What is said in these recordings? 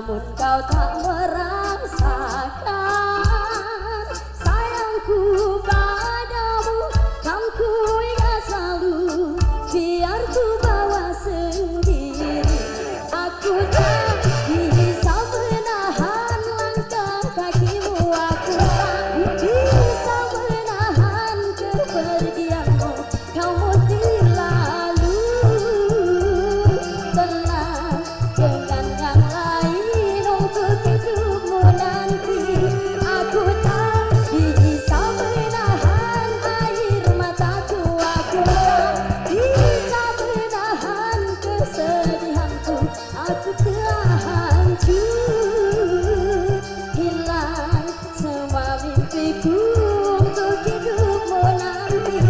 namun kau tak merasakan sayangku padamu. Kan ku ingat selalu, biar ku bawa sendiri. Aku tak bisa menahan langkah kakimu, aku tak bisa menahan kepergianmu. Kau mesti lalu, tenang, dengan yang lain untuk hidupmu nanti. Aku tak bisa menahan air mataku, aku tak bisa menahan kesedihanku. Aku telah hancur, hilang semua mimpiku untuk hidupmu nanti.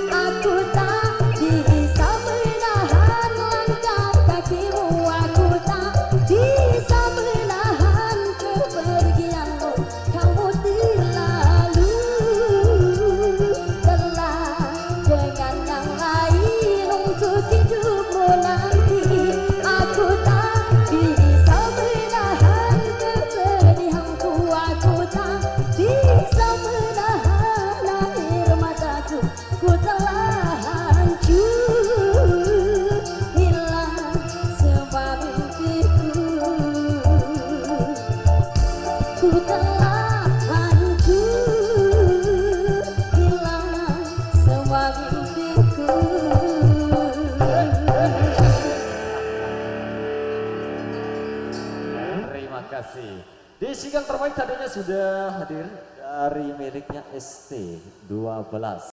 Aku tak bisa menahan langkah kakimu, aku tak bisa menahan kepergianmu. Kamu terlalu telah dengan yang lain untuk hidupmu nanti. Aku tak bisa menahan kesedihanku, aku tak bisa menahan air mataku. Ku telah hancur, hilang semua mimpiku. Ku telah hancur, hilang semua mimpiku. Terima kasih. Di single terbaik tadinya sudah hadir dari miliknya ST12.